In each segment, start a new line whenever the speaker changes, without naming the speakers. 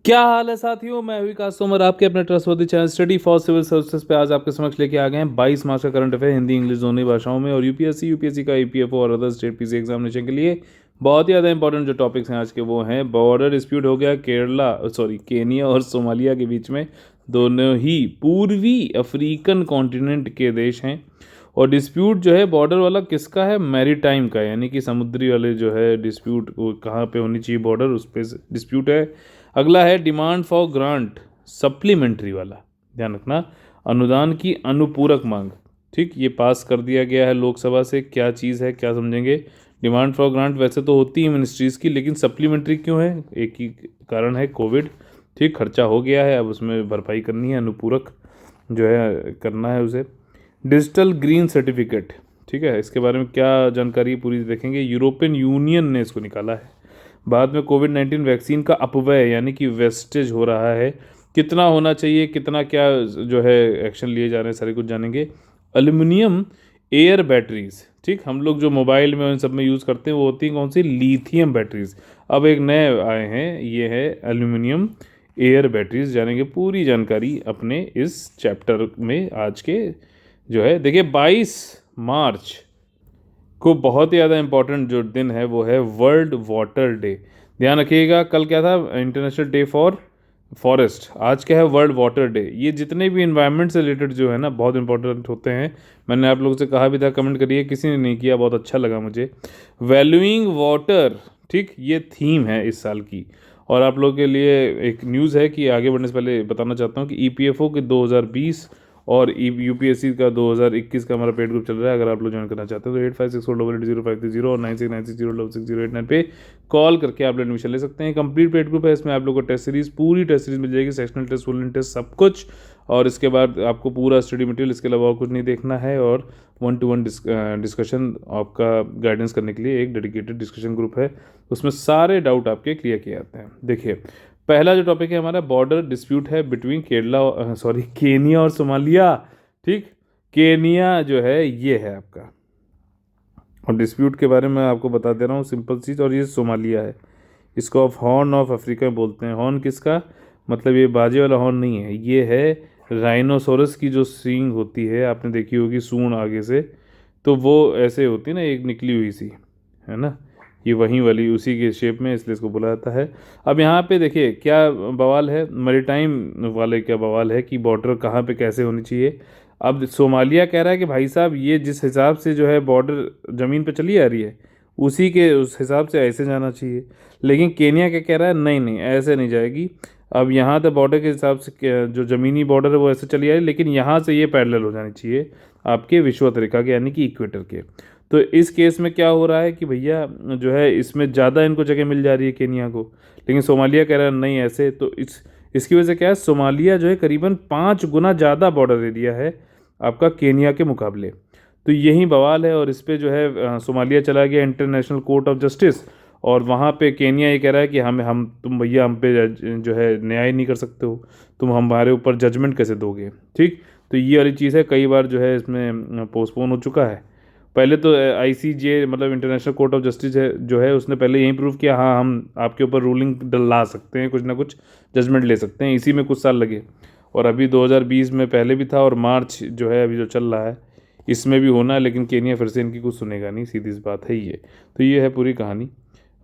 क्या हाल है साथियों, मैं विकास तोमर आपके अपने trustworthy channel study for civil services पे आज आपके समक्ष लेके आ गए हैं 22 मार्च का करंट अफेयर हिंदी इंग्लिश दोनों भाषाओं में। और यूपीएससी का ईपीएफओ और अदर स्टेट पीसी एग्जामिनेशन के लिए बहुत ही ज़्यादा इंपॉर्टेंट जो टॉपिक्स हैं आज के वो हैं बॉर्डर डिस्प्यूट हो गया केनिया और सोमालिया के बीच में। दोनों ही पूर्वी अफ्रीकन कॉन्टिनेंट के देश हैं और डिस्प्यूट जो है बॉर्डर वाला किसका है, मैरीटाइम का, यानी कि समुद्री वाले जो है डिस्प्यूट वो कहाँ पे होनी चाहिए बॉर्डर, उस पर डिस्प्यूट है। अगला है डिमांड फॉर ग्रांट सप्लीमेंट्री वाला, ध्यान रखना, अनुदान की अनुपूरक मांग। ठीक, ये पास कर दिया गया है लोकसभा से। क्या चीज़ है, क्या समझेंगे। डिमांड फॉर ग्रांट वैसे तो होती है मिनिस्ट्रीज़ की, लेकिन सप्लीमेंट्री क्यों है, एक ही कारण है, कोविड। ठीक, खर्चा हो गया है, अब उसमें भरपाई करनी है, अनुपूरक जो है करना है उसे। डिजिटल ग्रीन सर्टिफिकेट, ठीक है, इसके बारे में क्या जानकारी पूरी देखेंगे। यूरोपियन यूनियन ने इसको निकाला है। बाद में कोविड-19 वैक्सीन का अपव्यय यानी कि वेस्टेज हो रहा है, कितना होना चाहिए, कितना क्या जो है एक्शन लिए जा रहे हैं, सारे कुछ जानेंगे। एल्युमिनियम एयर बैटरीज, ठीक, हम लोग जो मोबाइल में उन सब में यूज़ करते हैं वो होती हैं कौन सी, लिथियम बैटरीज। अब एक नए आए हैं, ये है एल्युमिनियम एयर बैटरीज। जानेंगे पूरी जानकारी अपने इस चैप्टर में आज के जो है। देखिए 22 मार्च को बहुत ही ज़्यादा इंपॉर्टेंट जो दिन है वो है वर्ल्ड वाटर डे। ध्यान रखिएगा, कल क्या था, इंटरनेशनल डे फॉर फॉरेस्ट, आज क्या है, वर्ल्ड वाटर डे। ये जितने भी इन्वायरमेंट से रिलेटेड जो है ना बहुत इंपॉर्टेंट होते हैं। मैंने आप लोगों से कहा भी था, कमेंट करिए, किसी ने नहीं किया, बहुत अच्छा लगा मुझे। वैल्यूइंग वाटर, ठीक, ये थीम है इस साल की। और आप लोगों के लिए एक न्यूज़ है कि आगे बढ़ने से पहले बताना चाहता हूँ कि ईपीएफओ के 2020 और यूपीएससी का 2021 का हमारा पेड ग्रुप चल रहा है। अगर आप लोग ज्वाइन करना चाहते हैं तो 8564880530 और 9696060899 पे कॉल करके आप लोग एडमिशन ले सकते हैं। कंप्लीट पेड ग्रुप है, इसमें आप लोग को टेस्ट सीरीज, पूरी टेस्ट सीरीज मिल जाएगी, सेक्शनल टेस्ट, फुल टेस्ट, सब कुछ। और इसके बाद आपको पूरा स्टडी मटेरियल, इसके अलावा और कुछ नहीं देखना है। और 1-to-1 डिस्कशन आपका गाइडेंस करने के लिए एक डेडिकेटेड डिस्कशन ग्रुप है, उसमें सारे डाउट आपके क्लियर किए जाते हैं। देखिए पहला जो टॉपिक है हमारा, बॉर्डर डिस्प्यूट है बिटवीन केनिया और सोमालिया। ठीक, केनिया जो है ये है आपका, और डिस्प्यूट के बारे में आपको बता दे रहा हूँ सिंपल चीज़। और ये सोमालिया है, इसको ऑफ हॉर्न ऑफ अफ्रीका बोलते हैं। हॉर्न किसका, मतलब ये बाजे वाला हॉर्न नहीं है, ये है राइनोसोरस की जो सींग होती है, आपने देखी होगी सूंड आगे से, तो वो ऐसे होती है ना, एक निकली हुई सी, है ना, ये वहीं वाली उसी के शेप में, इसलिए इसको बोला जाता है। अब यहाँ पे देखिए क्या बवाल है, मैरीटाइम वाले क्या बवाल है कि बॉर्डर कहाँ पे कैसे होनी चाहिए। अब सोमालिया कह रहा है कि भाई साहब ये जिस हिसाब से जो है बॉर्डर ज़मीन पे चली आ रही है उसी के उस हिसाब से ऐसे जाना चाहिए। लेकिन केनिया क्या कह रहा है, नहीं नहीं ऐसे नहीं जाएगी। अब यहाँ तो बॉर्डर के हिसाब से जो ज़मीनी बॉर्डर है वो ऐसे चली आ रही है, लेकिन यहाँ से ये पैरेलल हो जानी चाहिए आपके विषुवत रेखा के, यानी कि इक्वेटर के। तो इस केस में क्या हो रहा है कि भैया जो है इसमें ज़्यादा इनको जगह मिल जा रही है केनिया को, लेकिन सोमालिया कह रहा है नहीं ऐसे। तो इसकी वजह से क्या है, सोमालिया जो है करीबन 5 गुना ज़्यादा बॉर्डर एरिया है आपका केनिया के मुकाबले। तो यही बवाल है, और इस पे जो है सोमालिया चला गया इंटरनेशनल कोर्ट ऑफ जस्टिस, और वहाँ पे केनिया ये कह रहा है कि हम तुम भैया हम पे जो है न्याय नहीं कर सकते हो, तुम हमारे ऊपर जजमेंट कैसे दोगे। ठीक, तो ये वाली चीज़ है, कई बार जो है इसमें पोस्टपोन हो चुका है। पहले तो आईसीजे मतलब इंटरनेशनल कोर्ट ऑफ जस्टिस है जो है, उसने पहले यही प्रूव किया, हाँ हम आपके ऊपर रूलिंग ला सकते हैं, कुछ ना कुछ जजमेंट ले सकते हैं। इसी में कुछ साल लगे, और अभी 2020 में पहले भी था, और मार्च जो है अभी जो चल रहा है इसमें भी होना है, लेकिन केनिया फिर से इनकी कुछ सुनेगा नहीं, सीधी सी बात है ये। तो ये है पूरी कहानी।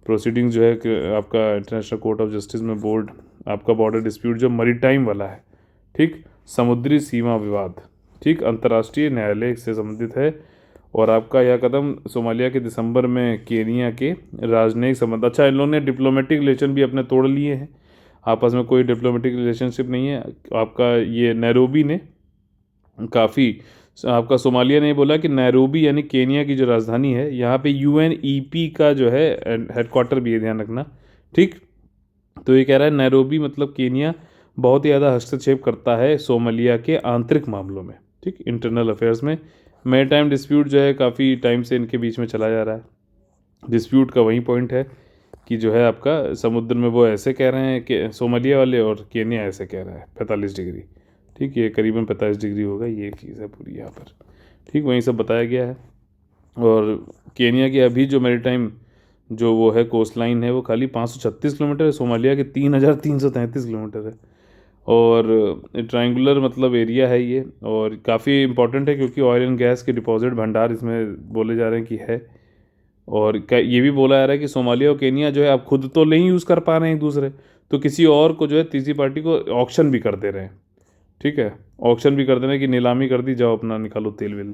प्रोसीडिंग जो है कि आपका इंटरनेशनल कोर्ट ऑफ जस्टिस में बोर्ड आपका बॉर्डर डिस्प्यूट जो मरीटाइम वाला है, ठीक, समुद्री सीमा विवाद, ठीक, अंतर्राष्ट्रीय न्यायालय से संबंधित है। और आपका यह कदम सोमालिया के दिसंबर में केनिया के राजनयिक संबंध, अच्छा इन लोगों ने डिप्लोमेटिक रिलेशन भी अपने तोड़ लिए हैं, आपस में कोई डिप्लोमेटिक रिलेशनशिप नहीं है। आपका ये नैरोबी ने काफ़ी, आपका सोमालिया ने बोला कि नैरोबी यानी केनिया की जो राजधानी है, यहाँ पे यूएनईपी का जो है हेडक्वार्टर भी है, ध्यान रखना। ठीक, तो ये कह रहा है नैरोबी मतलब केनिया बहुत ही ज़्यादा हस्तक्षेप करता है सोमालिया के आंतरिक मामलों में, ठीक, इंटरनल अफेयर्स में। मैरीटाइम डिस्प्यूट जो है काफ़ी टाइम से इनके बीच में चला जा रहा है। डिस्प्यूट का वही पॉइंट है कि जो है आपका समुद्र में वो ऐसे कह रहे हैं कि सोमालिया वाले, और केनिया ऐसे कह रहा है 45 डिग्री। ठीक, ये करीबन 45 डिग्री होगा, ये चीज़ है पूरी यहाँ पर। ठीक, वही सब बताया गया है। और केनिया की अभी जो मैरीटाइम जो वो है कोस्ट लाइन है वो खाली 536 किलोमीटर है, सोमालिया के 3,333 किलोमीटर है। और ट्रायंगुलर मतलब एरिया है ये, और काफ़ी इंपॉर्टेंट है क्योंकि ऑयल एंड गैस के डिपॉजिट भंडार इसमें बोले जा रहे हैं कि है। और ये भी बोला जा रहा है कि सोमालिया और केनिया जो है आप खुद तो नहीं यूज़ कर पा रहे हैं एक दूसरे, तो किसी और को जो है तीसरी पार्टी को ऑक्शन भी कर दे रहे हैं। ठीक है, ऑक्शन भी कर देना कि नीलामी कर दी, जाओ अपना निकालो तेल वेल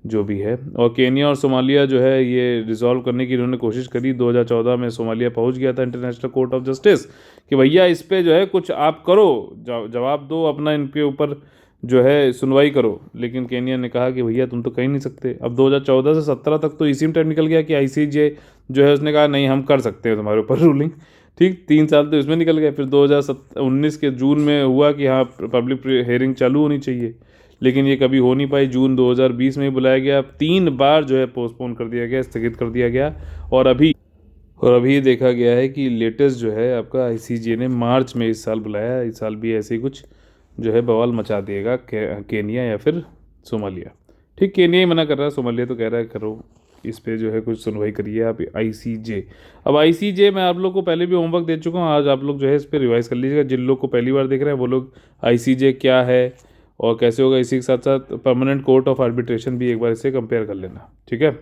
जो भी है। और केनिया और सोमालिया जो है ये रिजॉल्व करने की इन्होंने कोशिश करी। 2014 में सोमालिया पहुंच गया था इंटरनेशनल कोर्ट ऑफ जस्टिस कि भैया इस पे जो है कुछ आप करो, जवाब दो अपना, इनके ऊपर जो है सुनवाई करो। लेकिन केनिया ने कहा कि भैया तुम तो कह नहीं सकते। अब 2014 से 17 तक तो इसी में टाइम निकल गया कि आईसीजे जो है उसने कहा नहीं हम कर सकते हैं तुम्हारे ऊपर रूलिंग। ठीक, 3 साल तो इसमें निकल गए। फिर 2019 के जून में हुआ कि हाँ पब्लिक हेयरिंग चालू होनी चाहिए, लेकिन ये कभी हो नहीं पाई। जून 2020 में ही बुलाया गया, 3 बार जो है पोस्टपोन कर दिया गया, स्थगित कर दिया गया। और अभी देखा गया है कि लेटेस्ट जो है आपका आईसीजे ने मार्च में इस साल बुलाया। इस साल भी ऐसे ही कुछ जो है बवाल मचा देगा केनिया या फिर सोमालिया। ठीक, केनिया ही मना कर रहा है, सोमालिया तो कह रहा है करो इस पे जो है कुछ सुनवाई करिए आप आईसीजे। अब आईसीजे मैं आप लोग को पहले भी होमवर्क दे चुका हूँ, आज आप लोग जो है इस पर रिवाइज कर लीजिएगा। जिन लोग को पहली बार देख रहे हैं वो लोग आईसीजे क्या है और कैसे होगा, इसी के साथ साथ परमानेंट कोर्ट ऑफ आर्बिट्रेशन भी एक बार इसे कंपेयर कर लेना। ठीक है,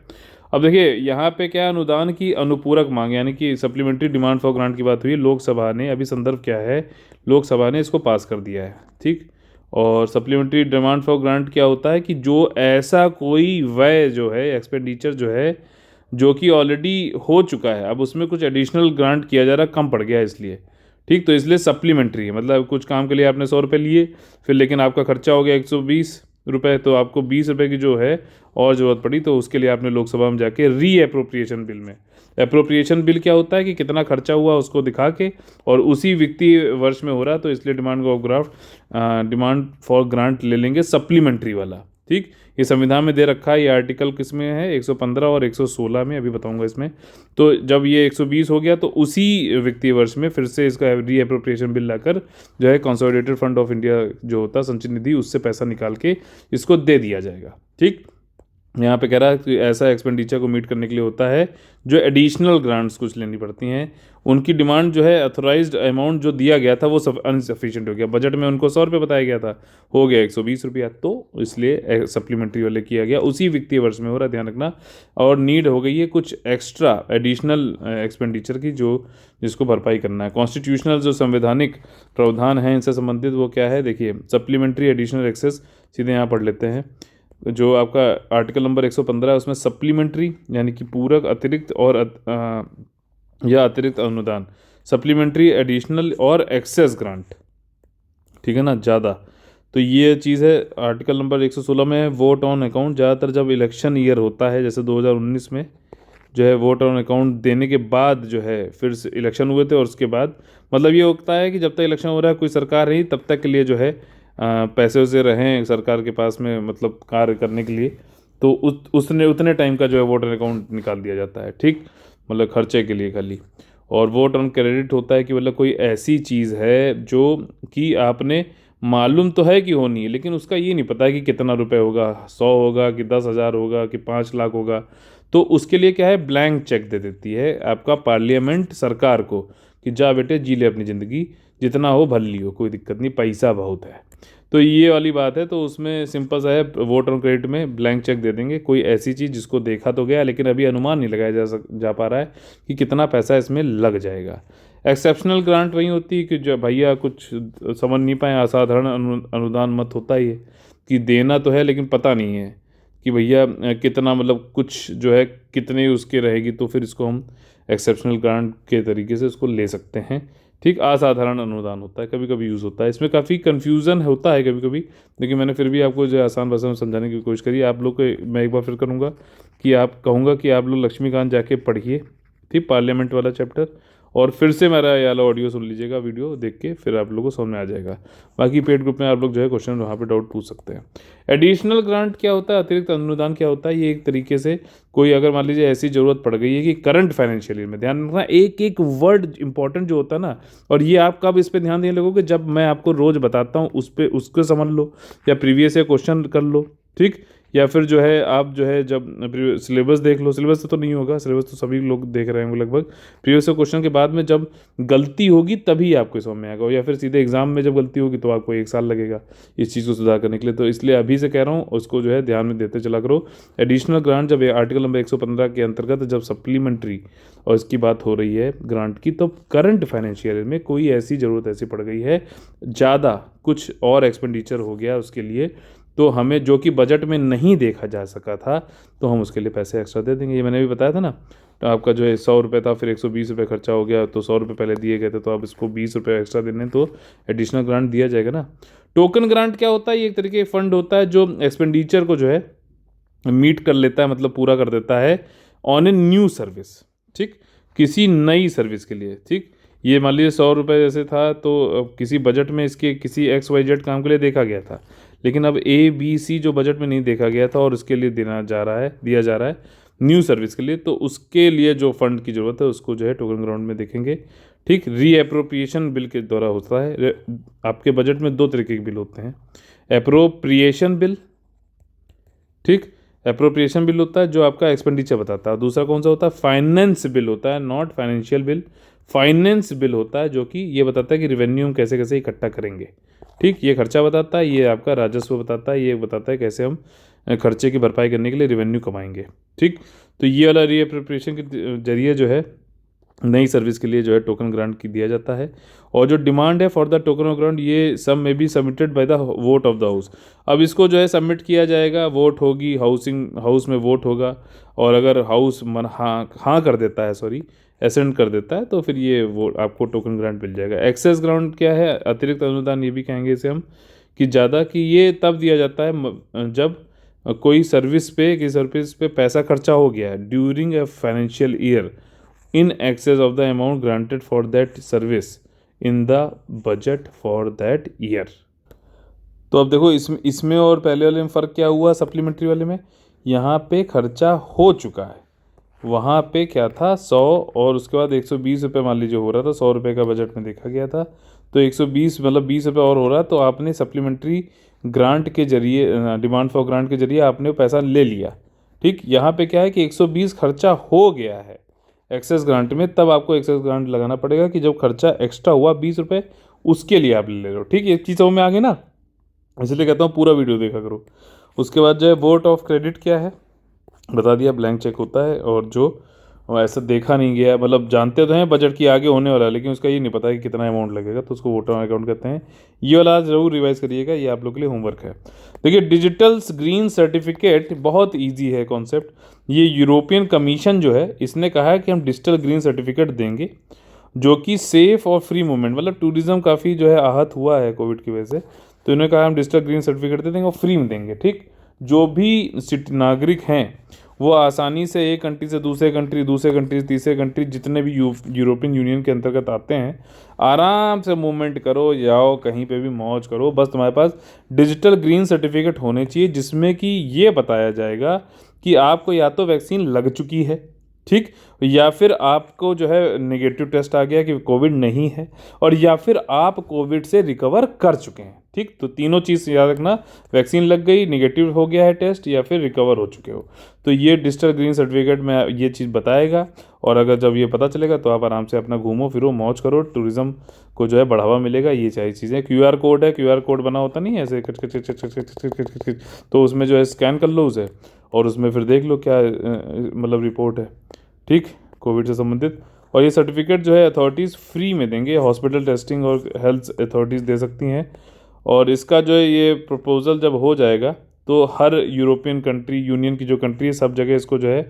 अब देखिए यहाँ पे क्या अनुदान की अनुपूरक मांग यानी कि सप्लीमेंट्री डिमांड फॉर ग्रांट की बात हुई। लोकसभा ने, अभी संदर्भ क्या है, लोकसभा ने इसको पास कर दिया है। ठीक, और सप्लीमेंट्री डिमांड फॉर ग्रांट क्या होता है कि जो ऐसा कोई व्यय जो है, एक्सपेंडिचर जो है जो कि ऑलरेडी हो चुका है, अब उसमें कुछ एडिशनल ग्रांट किया जा रहा, कम पड़ गया इसलिए। ठीक, तो इसलिए सप्लीमेंट्री है, मतलब कुछ काम के लिए आपने 100 रुपये लिए, फिर लेकिन आपका खर्चा हो गया 120 रुपये, तो आपको 20 रुपये की जो है और ज़रूरत पड़ी, तो उसके लिए आपने लोकसभा में जाके री अप्रोप्रिएशन बिल में, अप्रोप्रिएशन बिल क्या होता है कि कितना खर्चा हुआ उसको दिखा के, और उसी वित्तीय वर्ष में हो रहा, तो इसलिए डिमांड फॉर ग्रांट ले लेंगे सप्लीमेंट्री वाला। ठीक, ये संविधान में दे रखा है। ये आर्टिकल किस में है, 115 और 116 में, अभी बताऊंगा इसमें। तो जब ये 120 हो गया तो उसी वित्तीय वर्ष में फिर से इसका री अप्रोप्रिएशन बिल लाकर जो है कंसोलिडेटेड फंड ऑफ इंडिया जो होता है संचित निधि, उससे पैसा निकाल के इसको दे दिया जाएगा। ठीक, यहाँ पे कह रहा है कि ऐसा एक्सपेंडिचर को मीट करने के लिए होता है जो एडिशनल ग्रांट्स कुछ लेनी पड़ती हैं, उनकी डिमांड जो है अथोराइज्ड अमाउंट जो दिया गया था वो सब अनसफिशिएंट हो गया। बजट में उनको 100 रुपये बताया गया था, हो गया 120 रुपया, तो इसलिए सप्लीमेंट्री वाले किया गया, उसी वित्तीय वर्ष में हो रहा है, ध्यान रखना। और नीड हो गई है कुछ एक्स्ट्रा एडिशनल एक्सपेंडिचर की, जो जिसको भरपाई करना है। कॉन्स्टिट्यूशनल जो संवैधानिक प्रावधान हैं इनसे संबंधित वो क्या है, देखिए सप्लीमेंट्री एडिशनल एक्सेस, सीधे यहाँ पढ़ लेते हैं। जो आपका आर्टिकल नंबर 115 है उसमें सप्लीमेंट्री यानी कि पूरक, अतिरिक्त और या अतिरिक्त अनुदान, सप्लीमेंट्री, एडिशनल और एक्सेस ग्रांट, ठीक है ना, ज़्यादा। तो ये चीज़ है। आर्टिकल नंबर 116 में है वोट ऑन अकाउंट। ज़्यादातर जब इलेक्शन ईयर होता है, जैसे 2019 में जो है वोट ऑन अकाउंट देने के बाद जो है फिर से इलेक्शन हुए थे, और उसके बाद मतलब ये होता है कि जब तक इलेक्शन हो रहा है कोई सरकार नहीं, तब तक के लिए जो है पैसे वैसे रहें सरकार के पास में, मतलब कार्य करने के लिए, तो उसने उतने टाइम का जो है वोटर अकाउंट निकाल दिया जाता है। ठीक, मतलब खर्चे के लिए खाली। और वोट ऑन क्रेडिट होता है कि मतलब कोई ऐसी चीज़ है जो कि आपने मालूम तो है कि होनी है, लेकिन उसका ये नहीं पता है कि कितना रुपए होगा, 100 होगा कि 10,000 होगा कि 5 लाख होगा, तो उसके लिए क्या है, ब्लैंक चेक दे देती है आपका पार्लियामेंट सरकार को कि जा बेटे जी ले अपनी ज़िंदगी, जितना हो भर लियो, कोई दिक्कत नहीं, पैसा बहुत है। तो ये वाली बात है। तो उसमें सिंपल सा है, वोट ऑन क्रेडिट में ब्लैंक चेक दे देंगे, कोई ऐसी चीज़ जिसको देखा तो गया लेकिन अभी अनुमान नहीं लगाया जा पा रहा है कि कितना पैसा इसमें लग जाएगा। एक्सेप्शनल ग्रांट वही होती है कि जो भैया कुछ समझ नहीं पाए, असाधारण अनुदान मत होता ही है कि देना तो है लेकिन पता नहीं है कि भैया कितना, मतलब कुछ जो है कितने उसके रहेगी, तो फिर इसको हम एक्सेप्शनल ग्रांट के तरीके से इसको ले सकते हैं। ठीक, असाधारण अनुदान होता है, कभी कभी यूज़ होता है, इसमें काफ़ी कन्फ्यूज़न होता है कभी कभी, लेकिन मैंने फिर भी आपको जो है आसान भाषा में समझाने की कोशिश करी। आप लोग को मैं एक बार फिर करूँगा कि आप कहूँगा कि आप लोग लक्ष्मीकांत जाके पढ़िए, ठीक, पार्लियामेंट वाला चैप्टर, और फिर से मेरा ये वाला ऑडियो सुन लीजिएगा, वीडियो देख के फिर आप लोगों को समझ में आ जाएगा। बाकी पेड ग्रुप में आप लोग जो है क्वेश्चन वहाँ पे डाउट पूछ सकते हैं। एडिशनल ग्रांट क्या होता है, अतिरिक्त अनुदान क्या होता है, ये एक तरीके से कोई अगर मान लीजिए ऐसी ज़रूरत पड़ गई है कि करंट फाइनेंशियल ईयर में, ध्यान रखना एक एक वर्ड इंपॉर्टेंट जो होता है ना, और ये आप कब इस पर ध्यान देने लगोगे, जब मैं आपको रोज़ बताता हूँ उस पर उसको समझ लो या प्रीवियस ईयर क्वेश्चन कर लो। ठीक। या फिर जो है आप जो है जब सिलेबस देख लो, सिलेबस से तो नहीं होगा, सिलेबस तो सभी लोग देख रहे होंगे लगभग। प्रीवियस क्वेश्चन के बाद में जब गलती होगी तभी आपको समझ में आएगा, या फिर सीधे एग्जाम में जब गलती होगी तो आपको 1 साल लगेगा इस चीज़ को सुधार करने के लिए। तो इसलिए अभी से कह रहा हूँ उसको जो है ध्यान में देते चला करो। एडिशनल ग्रांट जब आर्टिकल नंबर 115 के अंतर्गत जब सप्लीमेंट्री और इसकी बात हो रही है ग्रांट की, तो करंट फाइनेंशियल ईयर में कोई ऐसी ज़रूरत ऐसी पड़ गई है, ज़्यादा कुछ और एक्सपेंडिचर हो गया उसके लिए, तो हमें जो कि बजट में नहीं देखा जा सका था, तो हम उसके लिए पैसे एक्स्ट्रा दे देंगे। ये मैंने भी बताया था ना। तो आपका जो है 100 रुपये था, फिर 120 रुपये खर्चा हो गया, तो 100 रुपये पहले दिए गए थे, तो अब इसको 20 रुपये एक्स्ट्रा देने, तो एडिशनल ग्रांट दिया जाएगा ना। टोकन ग्रांट क्या होता है? ये एक तरीके का फंड होता है जो एक्सपेंडिचर को जो है मीट कर लेता है, मतलब पूरा कर देता है ऑन ए न्यू सर्विस। ठीक, किसी नई सर्विस के लिए। ठीक, ये मान लीजिए 100 रुपये जैसे था, तो किसी बजट में इसके किसी XYZ काम के लिए देखा गया था, लेकिन अब ABC जो बजट में नहीं देखा गया था और उसके लिए दिया जा रहा है न्यू सर्विस के लिए, तो उसके लिए जो फंड की ज़रूरत है उसको जो है टोकन ग्राउंड में देखेंगे। ठीक, रीअप्रोप्रिएशन बिल के द्वारा होता है। आपके बजट में 2 तरीके के बिल होते हैं, एप्रोप्रिएशन बिल। ठीक, एप्रोप्रिएशन बिल होता है जो आपका एक्सपेंडिचर बताता है। दूसरा कौन सा होता है? फाइनेंस बिल होता है, not financial bill. Finance bill होता है जो कि ये बताता है कि रेवेन्यू हम कैसे कैसे इकट्ठा करेंगे। ठीक, ये खर्चा बताता है, ये आपका राजस्व बताता है, ये बताता है कैसे हम खर्चे की भरपाई करने के लिए रेवेन्यू कमाएंगे। ठीक, तो ये वाला रीअप्रोप्रिएशन के जरिए जो है नई सर्विस के लिए जो है टोकन ग्रांट की दिया जाता है। और जो डिमांड है for the token of grant, ये सब में be submitted by the vote of the house. अब इसको जो है सबमिट किया जाएगा, वोट होगी, हाउस में वोट होगा, और अगर हाउस हाँ कर देता है, सॉरी एसेंट कर देता है, तो फिर ये वो आपको टोकन ग्रांट मिल जाएगा। एक्सेस ग्रांट क्या है? अतिरिक्त अनुदान ये भी कहेंगे इसे हम, कि ज़्यादा, कि ये तब दिया जाता है जब कोई सर्विस पे पैसा खर्चा हो गया है during a financial year in excess of the amount granted for that service in the budget for that year। तो अब देखो इसमें और पहले वाले में फ़र्क क्या हुआ? सप्लीमेंट्री वाले में यहाँ पे खर्चा हो चुका है, वहाँ पे क्या था 100, और उसके बाद 120 रुपये मान लीजिए हो रहा था, 100 रुपये का बजट में देखा गया था, तो 120 मतलब 20 रुपये और हो रहा है, तो आपने सप्लीमेंट्री ग्रांट के जरिए, डिमांड फॉर ग्रांट के जरिए आपने पैसा ले लिया। ठीक, यहाँ पे क्या है कि 120 खर्चा हो गया है एक्सेस ग्रांट में, तब आपको एक्सेस ग्रांट लगाना पड़ेगा कि जब खर्चा एक्स्ट्रा हुआ 20 रुपये, उसके लिए आप ले रहे हो। ठीक, ये चीज़ समझ में आ गई ना? इसलिए कहता हूँ पूरा वीडियो देखा करो। उसके बाद जो है वोट ऑफ क्रेडिट क्या है बता दिया, ब्लैंक चेक होता है, और जो ऐसा देखा नहीं गया, मतलब जानते तो हैं बजट की आगे होने वाला है, लेकिन उसका ये नहीं पता कि कितना अमाउंट लगेगा, तो उसको वोटर अकाउंट कहते हैं। ये वाला ज़रूर रिवाइज करिएगा, ये आप लोग के लिए होमवर्क है। देखिए, डिजिटल ग्रीन सर्टिफिकेट बहुत ईजी है कॉन्सेप्ट। ये यूरोपियन कमीशन जो है इसने कहा है कि हम डिजिटल ग्रीन सर्टिफिकेट देंगे, जो कि सेफ और फ्री मूवमेंट, मतलब टूरिज्म काफ़ी जो है आहत हुआ है कोविड की वजह से, तो इन्होंने कहा हम डिजिटल ग्रीन सर्टिफिकेट दे देंगे और फ्री में देंगे। ठीक, जो भी नागरिक हैं वो आसानी से एक कंट्री से दूसरे कंट्री से तीसरे कंट्री, जितने भी यूरोपियन यूनियन के अंतर्गत आते हैं, आराम से मूवमेंट करो, जाओ कहीं पे भी मौज करो, बस तुम्हारे पास डिजिटल ग्रीन सर्टिफिकेट होने चाहिए, जिसमें कि ये बताया जाएगा कि आपको या तो वैक्सीन लग चुकी है, ठीक, या फिर आपको जो है नेगेटिव टेस्ट आ गया कि कोविड नहीं है, और या फिर आप कोविड से रिकवर कर चुके हैं। ठीक, तो तीनों चीज़ याद रखना, वैक्सीन लग गई, नेगेटिव हो गया है टेस्ट, या फिर रिकवर हो चुके हो, तो ये डिजिटल ग्रीन सर्टिफिकेट में ये चीज़ बताएगा। और अगर जब ये पता चलेगा तो आप आराम से अपना घूमो फिरो मौज करो, टूरिज़्म को जो है बढ़ावा मिलेगा। ये सारी चीज़ें, QR कोड है, QR कोड बना होता नहीं है ऐसे खच खच खच खच खच खच खच खच, तो उसमें जो है स्कैन कर लो उसे, और उसमें फिर देख लो क्या मतलब रिपोर्ट है, ठीक, कोविड से संबंधित। और ये सर्टिफिकेट जो है अथॉरिटीज़ फ्री में देंगे, हॉस्पिटल टेस्टिंग और हेल्थ अथॉरिटीज़ दे सकती हैं। और इसका जो है ये प्रपोज़ल जब हो जाएगा तो हर यूरोपियन कंट्री, यूनियन की जो कंट्री है, सब जगह इसको जो है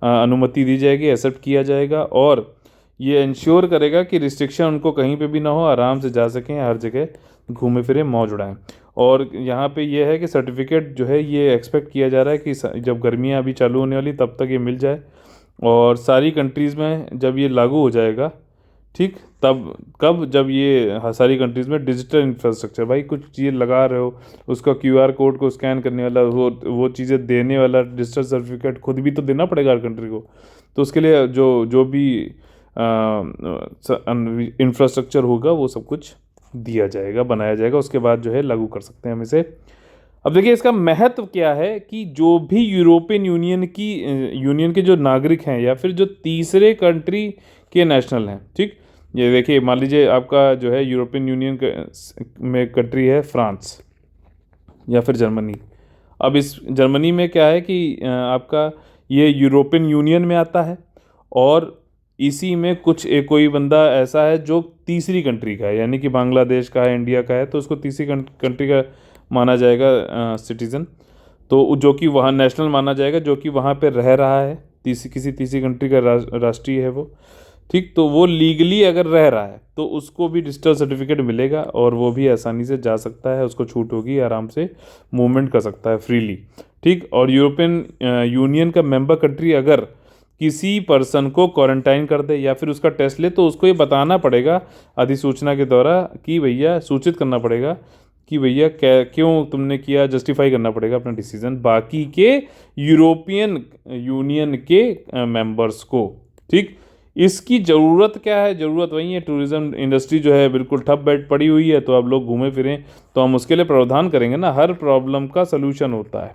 अनुमति दी जाएगी, एक्सेप्ट किया जाएगा, और ये इंश्योर करेगा कि रिस्ट्रिक्शन उनको कहीं पे भी ना हो, आराम से जा सकें, हर जगह घूमे फिरे मौज उड़ाएं। और यहाँ पे ये है कि सर्टिफिकेट जो है ये एक्सपेक्ट किया जा रहा है कि जब गर्मियाँ अभी चालू होने वाली तब तक ये मिल जाए, और सारी कंट्रीज़ में जब ये लागू हो जाएगा, ठीक, तब कब, जब ये सारी कंट्रीज़ में डिजिटल इंफ्रास्ट्रक्चर, भाई कुछ चीज़ लगा रहे हो, उसका QR कोड को स्कैन करने वाला, वो चीज़ें देने वाला डिजिटल सर्टिफिकेट खुद भी तो देना पड़ेगा हर कंट्री को, तो उसके लिए जो भी इंफ्रास्ट्रक्चर होगा वो सब कुछ दिया जाएगा, बनाया जाएगा, उसके बाद जो है लागू कर सकते हैं हम इसे। अब देखिए इसका महत्व क्या है कि जो भी यूरोपियन यूनियन के जो नागरिक हैं या फिर जो तीसरे कंट्री के नेशनल हैं, ठीक, ये देखिए मान लीजिए आपका जो है यूरोपियन यूनियन में कंट्री है फ्रांस या फिर जर्मनी। अब इस जर्मनी में क्या है कि आपका ये यूरोपियन यूनियन में आता है और इसी में कुछ एक कोई बंदा ऐसा है जो तीसरी कंट्री का है, यानी कि बांग्लादेश का है, इंडिया का है, तो उसको तीसरी कंट्री का माना जाएगा सिटीज़न। तो जो कि वहाँ नेशनल माना जाएगा, जो कि वहाँ पे रह रहा है, किसी तीसरी कंट्री का राष्ट्रीय है वो, ठीक। तो वो लीगली अगर रह रहा है तो उसको भी डिजिटल सर्टिफिकेट मिलेगा और वो भी आसानी से जा सकता है, उसको छूट होगी, आराम से मूवमेंट कर सकता है फ्रीली, ठीक। और यूरोपियन यूनियन का मेंबर कंट्री अगर किसी पर्सन को क्वारंटाइन कर दे या फिर उसका टेस्ट ले तो उसको ये बताना पड़ेगा अधिसूचना के द्वारा कि भैया, सूचित करना पड़ेगा कि भैया क्यों तुमने किया, जस्टिफाई करना पड़ेगा अपना डिसीजन बाकी के यूरोपियन यूनियन के मेंबर्स को, ठीक। इसकी ज़रूरत क्या है? ज़रूरत वही है, टूरिज़्म इंडस्ट्री जो है बिल्कुल ठप बैठ पड़ी हुई है, तो आप लोग घूमें फिरें, तो हम उसके लिए प्रावधान करेंगे ना। हर प्रॉब्लम का सलूशन होता है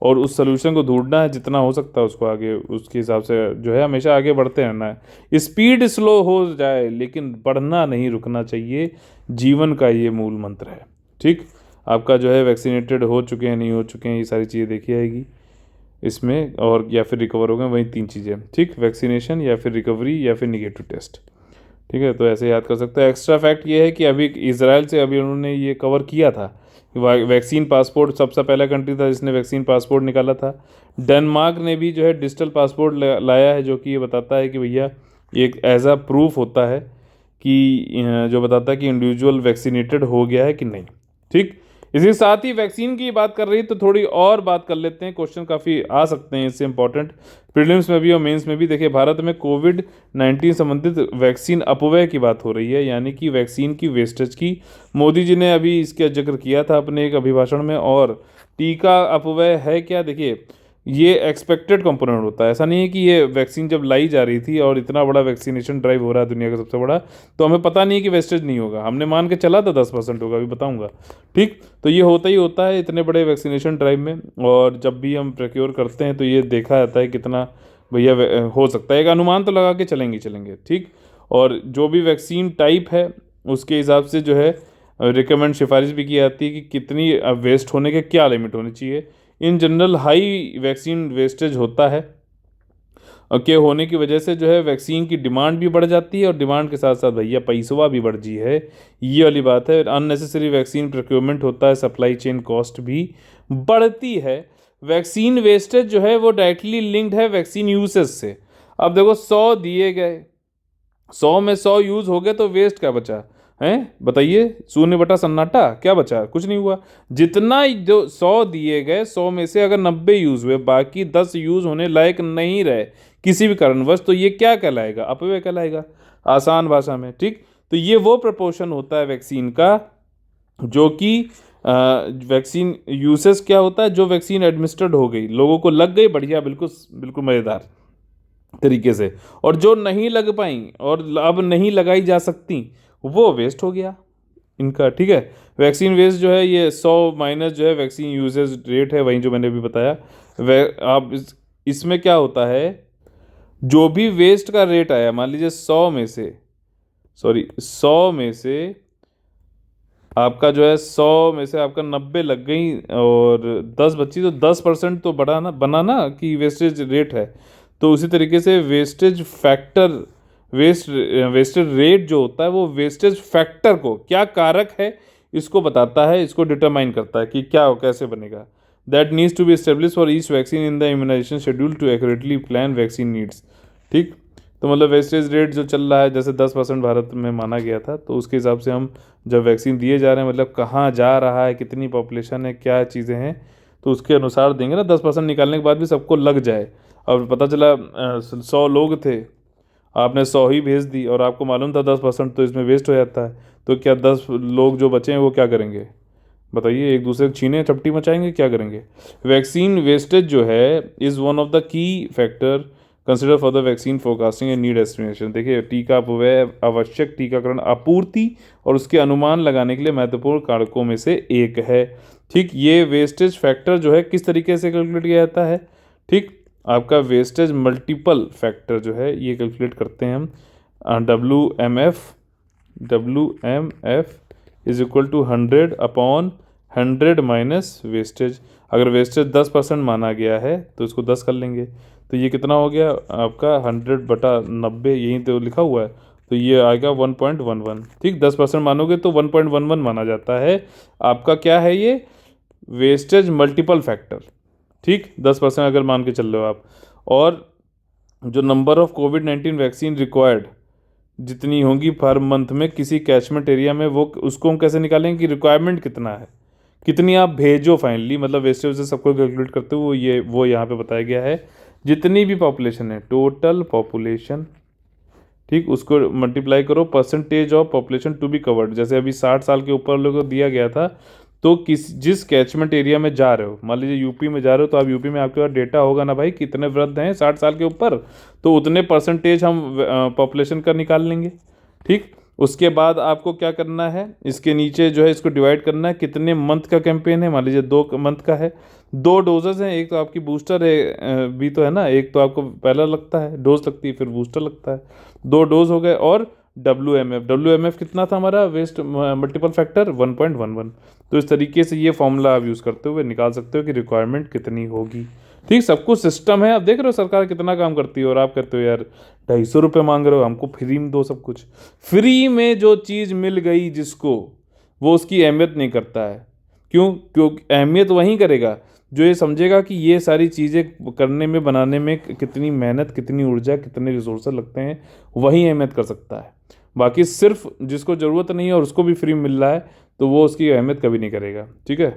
और उस सलूशन को ढूंढना है, जितना हो सकता है उसको आगे उसके हिसाब से जो है हमेशा आगे बढ़ते रहना है। स्पीड स्लो हो जाए लेकिन बढ़ना नहीं रुकना चाहिए, जीवन का ये मूल मंत्र है, ठीक। आपका जो है वैक्सीनेटेड हो चुके हैं नहीं हो चुके हैं, ये सारी चीज़ें देखी जाएगी इसमें, और या फिर रिकवर हो गए, वही तीन चीज़ें, ठीक। वैक्सीनेशन या फिर रिकवरी या फिर निगेटिव टेस्ट, ठीक है। तो ऐसे याद कर सकते हैं। एक्स्ट्रा फैक्ट ये है कि अभी इजराइल से अभी उन्होंने ये कवर किया था, वैक्सीन पासपोर्ट सबसे पहला कंट्री था जिसने वैक्सीन पासपोर्ट निकाला था। डेनमार्क ने भी जो है डिजिटल पासपोर्ट लाया है, जो कि ये बताता है कि भैया एक एज अ प्रूफ होता है कि जो बताता है कि इंडिविजुअल वैक्सीनेटेड हो गया है कि नहीं, ठीक। इसी के साथ ही वैक्सीन की बात कर रही तो थोड़ी और बात कर लेते हैं, क्वेश्चन काफ़ी आ सकते हैं इससे इंपॉर्टेंट, प्रीलिम्स में भी और मेंस में भी। देखिए भारत में कोविड-19 संबंधित वैक्सीन अपव्यय की बात हो रही है, यानी कि वैक्सीन की वेस्टेज की। मोदी जी ने अभी इसका जिक्र किया था अपने एक अभिभाषण में। और टीका अपव्यय है क्या? देखिए ये एक्सपेक्टेड कंपोनेंट होता है, ऐसा नहीं है कि ये वैक्सीन जब लाई जा रही थी और इतना बड़ा वैक्सीनेशन ड्राइव हो रहा है दुनिया का सबसे बड़ा, तो हमें पता नहीं है कि वेस्टेज नहीं होगा, हमने मान के चला था 10% होगा, अभी बताऊंगा, ठीक। तो ये होता ही होता है इतने बड़े वैक्सीनेशन ड्राइव में, और जब भी हम प्रोक्योर करते हैं तो ये देखा जाता है कितना भैया हो सकता है, एक अनुमान तो लगा के चलेंगे, ठीक। और जो भी वैक्सीन टाइप है उसके हिसाब से जो है रिकमेंड सिफारिश भी की जाती है कि कितनी वेस्ट होने के क्या लिमिट होनी चाहिए। In general high vaccine wastage होता है के होने की वजह से जो है वैक्सीन की डिमांड भी बढ़ जाती है, और डिमांड के साथ साथ भैया पैसवा भी बढ़ जी है, ये वाली बात है। अननेसेसरी वैक्सीन प्रोक्योरमेंट होता है, सप्लाई चेन कॉस्ट भी बढ़ती है। वैक्सीन वेस्टेज जो है वो डायरेक्टली लिंक्ड है वैक्सीन यूसेज से। अब देखो 100 दिए गए, 100 में 100 यूज़ हो गए तो वेस्ट क्या बचा हैं? बताइए, शून्य बटा सन्नाटा, क्या बचा? कुछ नहीं हुआ। जितना जो 100 दिए गए, 100 में से अगर 90 यूज़ हुए, बाकी 10 यूज़ होने लायक नहीं रहे किसी भी कारणवश, तो ये क्या कहलाएगा? अपव्यय कहलाएगा आसान भाषा में, ठीक। तो ये वो प्रपोर्शन होता है वैक्सीन का जो कि वैक्सीन यूसेस क्या होता है, जो वैक्सीन एडमिनिस्ट्रेड हो गई, लोगों को लग गई, बढ़िया, बिल्कुल बिल्कुल मज़ेदार तरीके से, और जो नहीं लग पाई और अब नहीं लगाई जा सकती वो वेस्ट हो गया इनका, ठीक है। वैक्सीन वेस्ट जो है ये 100 माइनस जो है वैक्सीन यूजेज रेट है, वही जो मैंने भी बताया। आप इसमें क्या होता है, जो भी वेस्ट का रेट आया, मान लीजिए 100 में से आपका जो है 100 में से आपका 90 लग गई और 10 बची, तो 10% तो बना ना कि वेस्टेज रेट है। तो उसी तरीके से वेस्टेज फैक्टर, वेस्टेज रेट जो होता है वो वेस्टेज फैक्टर को, क्या कारक है इसको बताता है, इसको डिटरमाइन करता है कि क्या कैसे बनेगा। That needs to be establish for each vaccine in the immunization schedule to accurately plan vaccine needs, ठीक। तो मतलब वेस्टेज रेट जो चल रहा है, जैसे 10% भारत में माना गया था, तो उसके हिसाब से हम जब वैक्सीन दिए जा रहे हैं, मतलब कहाँ जा रहा है, कितनी पॉपुलेशन है, क्या चीज़ें हैं, तो उसके अनुसार देंगे ना। 10% निकालने के बाद भी सबको लग जाए। अब पता चला 100 लोग थे, आपने 100 ही भेज दी और आपको मालूम था 10% तो इसमें वेस्ट हो जाता है, तो क्या 10 लोग जो बचे हैं वो क्या करेंगे? बताइए, एक दूसरे को छीने चपटी मचाएंगे, क्या करेंगे? वैक्सीन वेस्टेज जो है is one of the key factor consider for the vaccine forecasting and need estimation. देखिए टीका अपव्यय आवश्यक टीकाकरण आपूर्ति और उसके अनुमान लगाने के लिए महत्वपूर्ण कारकों में से एक है। ठीक, ये वेस्टेज फैक्टर जो है किस तरीके से कैलकुलेट किया जाता है? ठीक, आपका वेस्टेज मल्टीपल फैक्टर जो है ये कैलकुलेट करते हैं हम। W M F is equal to 100/100 minus wastage. अगर वेस्टेज 10% माना गया है तो इसको 10 कर लेंगे, तो ये कितना हो गया आपका 100/90, यहीं तो लिखा हुआ है, तो ये आएगा 1.11। ठीक, 10% मानोगे तो 1.11 माना जाता है। आपका क्या है ये? Wastage multiple factor. ठीक, 10% अगर मान के चल रहे हो आप। और जो number of covid vaccine required जितनी होंगी पर मंथ में किसी कैचमेंट एरिया में, वो उसको हम कैसे निकालेंगे कि रिक्वायरमेंट कितना है, कितनी आप भेजो फाइनली, मतलब वेस्टेज से सबको कैलकुलेट करते हुए वो यहाँ पे बताया गया है। जितनी भी पॉपुलेशन है, टोटल पॉपुलेशन, ठीक, उसको मल्टीप्लाई करो percentage of population to be covered. जैसे अभी 60 साल के ऊपर लोगों को दिया गया था, तो जिस कैचमेंट एरिया में जा रहे हो, मान लीजिए यूपी में जा रहे हो, तो आप यूपी में आपके पास डेटा होगा ना भाई, कितने वृद्ध हैं 60 साल के ऊपर, तो उतने परसेंटेज हम पॉपुलेशन का निकाल लेंगे। ठीक, उसके बाद आपको क्या करना है, इसके नीचे जो है इसको डिवाइड करना है, कितने मंथ का कैंपेन है, मान लीजिए 2 मंथ का है, 2 डोजेज हैं, एक तो आपकी बूस्टर है भी तो है ना, एक तो आपको पहला लगता है डोज लगती है, फिर बूस्टर लगता है, 2 डोज हो गए। और डब्ल्यू एम एफ कितना था हमारा वेस्ट मल्टीपल फैक्टर 1.11। तो इस तरीके से ये फॉर्मूला आप यूज़ करते हुए निकाल सकते हो कि रिक्वायरमेंट कितनी होगी। ठीक, सब कुछ सिस्टम है। आप देख रहे हो सरकार कितना काम करती है, और आप कहते हो यार 250 रुपये मांग रहे हो, हमको फ्री में दो सब कुछ। फ्री में जो चीज़ मिल गई जिसको, वो उसकी अहमियत नहीं करता है। क्योंकि अहमियत वहीं करेगा जो ये समझेगा कि ये सारी चीज़ें करने में, बनाने में कितनी मेहनत, कितनी ऊर्जा, कितने रिसोर्स लगते हैं, वही अहमियत कर सकता है। बाकी सिर्फ जिसको ज़रूरत नहीं है और उसको भी फ्री मिल रहा है, तो वो उसकी अहमियत कभी नहीं करेगा। ठीक है,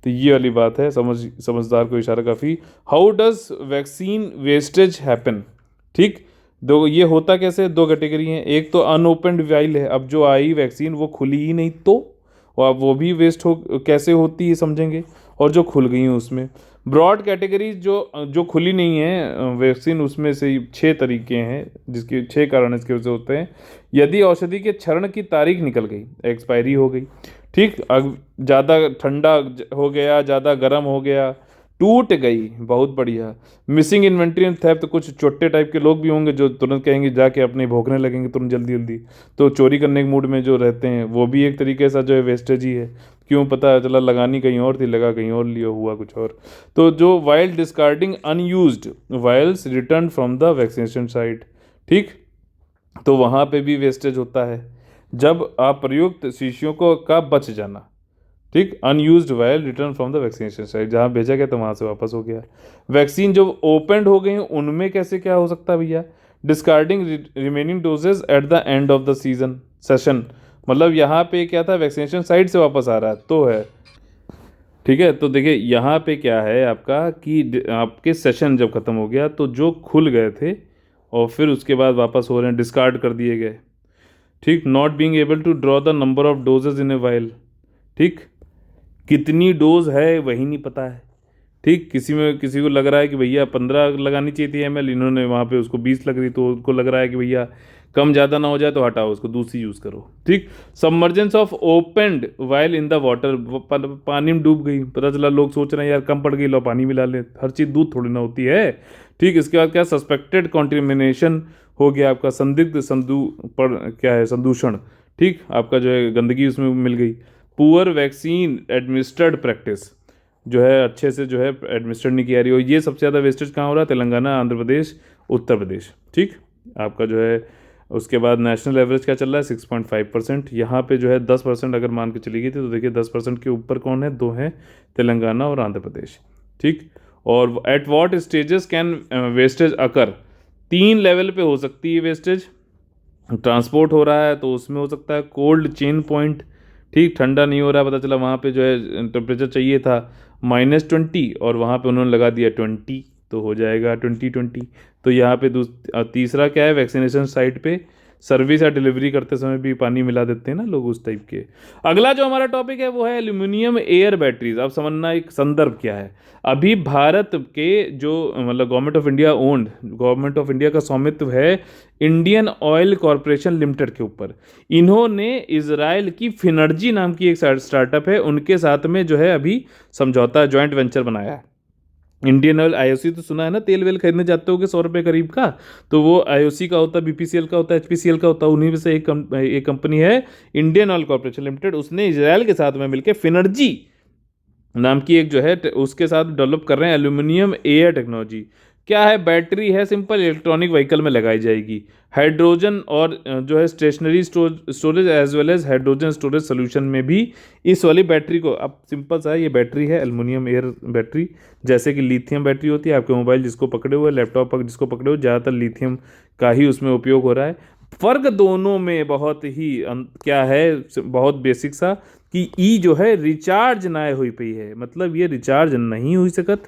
तो ये वाली बात है, समझदार को इशारा काफ़ी। How does vaccine wastage happen? ठीक, दो ये होता कैसे, 2 कैटेगरी हैं। एक तो अनओपन्ड वाइल है, अब जो आई वैक्सीन वो खुली ही नहीं, तो और वो भी वेस्ट हो कैसे होती है समझेंगे। और जो खुल गई हैं उसमें ब्रॉड कैटेगरी, जो जो खुली नहीं है वैक्सीन, उसमें से 6 तरीके हैं, जिसके 6 कारण इसके वजह से होते हैं। यदि औषधि के क्षरण की तारीख निकल गई, एक्सपायरी हो गई, ठीक, अब ज़्यादा ठंडा हो गया, ज़्यादा गर्म हो गया, टूट गई, बहुत बढ़िया। मिसिंग इन्वेंट्री एंड थेफ्ट, कुछ चोट्टे टाइप के लोग भी होंगे जो तुरंत कहेंगे, जाके अपने भोगने लगेंगे तुरंत जल्दी जल्दी, तो चोरी करने के मूड में जो रहते हैं, वो भी एक तरीके से जो है वेस्टेज ही है। क्यों, पता चला लगानी कहीं और थी, लगा कहीं और, लिया हुआ कुछ और। तो जो vial discarding unused vials return from the vaccination site, ठीक, तो वहाँ पे भी वेस्टेज होता है। जब अप्रयुक्त शीशियों को का बच जाना, ठीक, unused vial return from the vaccination site, जहाँ भेजा गया तो वहाँ से वापस हो गया। वैक्सीन जो ओपनड हो गई उनमें कैसे क्या हो सकता है भैया? Discarding remaining doses at the end of the season session, मतलब यहाँ पे क्या था, वैक्सीनेशन साइट से वापस आ रहा है तो है। ठीक है, तो देखिए यहाँ पे क्या है आपका कि आपके सेशन जब ख़त्म हो गया, तो जो खुल गए थे और फिर उसके बाद वापस हो रहे हैं, डिस्कार्ड कर दिए गए। ठीक, not being able to draw the number of doses in a vial, ठीक, कितनी डोज है वही नहीं पता है। ठीक, किसी को लग रहा है कि भैया 15 लगानी चाहिए थी एमएल, इन्होंने वहाँ पे उसको 20 लग रही, तो उनको लग रहा है कि भैया कम ज़्यादा ना हो जाए तो हटाओ उसको, दूसरी यूज़ करो। ठीक, submergence of opened while in the water, पानी में डूब गई, पता चला लोग सोच रहे हैं यार कम पड़ गई, लो पानी मिला ले, हर चीज़ दूध थोड़ी ना होती है। ठीक, इसके बाद क्या, सस्पेक्टेड कॉन्टेमिनेशन हो गया आपका, संदिग्ध क्या है, संदूषण। ठीक, आपका जो है गंदगी उसमें मिल गई। पुअर वैक्सीन एडमिनिस्ट्रेड प्रैक्टिस, जो है अच्छे से जो है एडमिनिस्ट्रेट नहीं किया रही हो। ये सबसे ज़्यादा वेस्टेज कहाँ हो रहा है? तेलंगाना, आंध्र प्रदेश, उत्तर प्रदेश। ठीक, आपका जो है उसके बाद नेशनल एवरेज क्या चल रहा है? 6.5%। यहाँ पे जो है 10% अगर मान के चली गई थी, तो देखिए 10% के ऊपर कौन है? 2 हैं, तेलंगाना और आंध्र प्रदेश। ठीक, और at what stages can wastage occur? 3 level पे हो सकती है वेस्टेज। ट्रांसपोर्ट हो रहा है तो उसमें हो सकता है, कोल्ड चेन पॉइंट, ठीक, ठंडा नहीं हो रहा, पता चला वहाँ पे जो है टेम्परेचर चाहिए था -20 और वहाँ पे उन्होंने लगा दिया 20, तो हो जाएगा 2020। तो यहाँ पे तीसरा क्या है, वैक्सीनेशन साइट पे सर्विस या डिलीवरी करते समय भी पानी मिला देते हैं ना लोग, उस टाइप के। अगला जो हमारा टॉपिक है वो है एल्यूमिनियम एयर बैटरीज। अब समझना एक संदर्भ क्या है। अभी भारत के जो मतलब government of India owned, government of India का स्वामित्व है इंडियन ऑयल कॉरपोरेशन लिमिटेड के ऊपर। इन्होंने इजराइल की फिनर्जी नाम की एक स्टार्टअप है, उनके साथ में जो है अभी समझौता जॉइंट वेंचर बनाया है। इंडियन ऑयल, आईओसी तो सुना है ना, तेल वेल खरीदने जाते होगे 100 रुपये करीब का, तो वो आईओसी का होता है, बीपीसीएल का होता है, एचपीसीएल का होता है, उन्हीं में से एक कंपनी है इंडियन ऑयल कॉर्पोरेशन लिमिटेड। उसने इजराइल के साथ में मिलकर फिनर्जी नाम की एक जो है उसके साथ डेवलप कर रहे हैं एल्यूमिनियम एयर टेक्नोलॉजी। क्या है, बैटरी है, सिंपल इलेक्ट्रॉनिक व्हीकल में लगाई जाएगी। हाइड्रोजन और जो है stationary storage as well as hydrogen storage solution में भी इस वाली बैटरी को, अब सिंपल सा है, ये बैटरी है एल्युमिनियम एयर बैटरी। जैसे कि लिथियम बैटरी होती है, आपके मोबाइल जिसको पकड़े हुए, लैपटॉप पर जिसको पकड़े हुए, ज़्यादातर लिथियम का ही उसमें उपयोग हो रहा है। फर्क दोनों में बहुत ही क्या है, बहुत बेसिक सा, कि ई जो है रिचार्ज ना हुई पई है, मतलब ये रिचार्ज नहीं हुई सकत।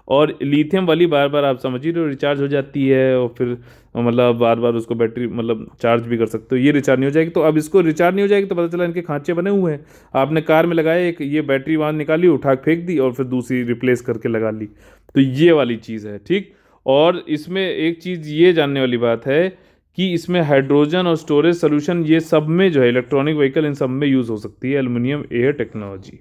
और लिथियम वाली बार बार आप समझ ही रहे हो रिचार्ज हो जाती है, और फिर मतलब बार बार उसको बैटरी मतलब चार्ज भी कर सकते हो, ये रिचार्ज नहीं हो जाएगी। तो अब इसको रिचार्ज नहीं हो जाएगी तो पता चला इनके खांचे बने हुए हैं, आपने कार में लगाया एक, ये बैटरी वहाँ निकाली, उठा के फेंक दी और फिर दूसरी रिप्लेस करके लगा ली। तो ये वाली चीज़ है, ठीक। और इसमें एक चीज़ ये जानने वाली बात है कि इसमें हाइड्रोजन और स्टोरेज सोल्यूशन ये सब में जो है इलेक्ट्रॉनिक व्हीकल इन सब में यूज़ हो सकती है एल्युमिनियम एयर टेक्नोलॉजी,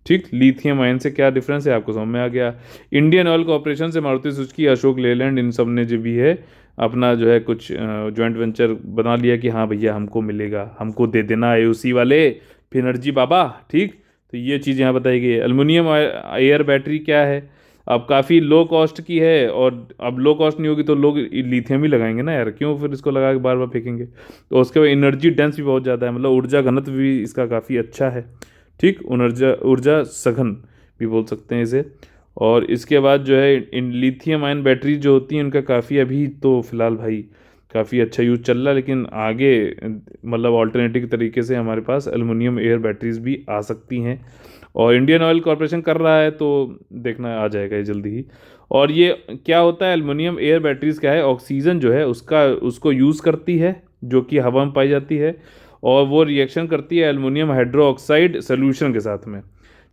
ठीक। लिथियम आयन से क्या डिफरेंस है आपको समझ में आ गया। इंडियन ऑयल कॉर्पोरेशन से मारुति सुजुकी, अशोक लेलैंड, इन सब ने जो भी है अपना जो है कुछ जॉइंट वेंचर बना लिया कि हाँ भैया हमको मिलेगा, हमको दे देना आईओसी वाले, फिनर्जी बाबा, ठीक। तो ये चीज़ यहाँ बताई गई है। एल्युमिनियम एयर बैटरी क्या है, अब काफ़ी लो कॉस्ट की है, और अब लो कॉस्ट नहीं होगी तो लोग लिथियम ही लगाएंगे ना यार, क्यों फिर इसको लगा के बार बार फेंकेंगे। तो उसके बाद एनर्जी डेंस भी बहुत ज़्यादा है, मतलब ऊर्जा घनत्व भी इसका काफ़ी अच्छा है, ठीक। ऊर्जा ऊर्जा सघन भी बोल सकते हैं इसे। और इसके बाद जो है इन लिथियम आयन बैटरी जो होती हैं उनका काफ़ी अभी तो फिलहाल भाई काफ़ी अच्छा यूज़ चल रहा है, लेकिन आगे मतलब ऑल्टरनेटिव तरीके से हमारे पास एल्युमिनियम एयर बैटरीज भी आ सकती हैं, और इंडियन ऑयल कॉर्पोरेशन कर रहा है, तो देखना आ जाएगा ये जल्दी ही। और ये क्या होता है एल्युमिनियम एयर बैटरीज, क्या है, ऑक्सीजन जो है उसको यूज़ करती है जो कि हवा में पाई जाती है, और वो रिएक्शन करती है एल्युमिनियम हाइड्रोक्साइड सोल्यूशन के साथ में,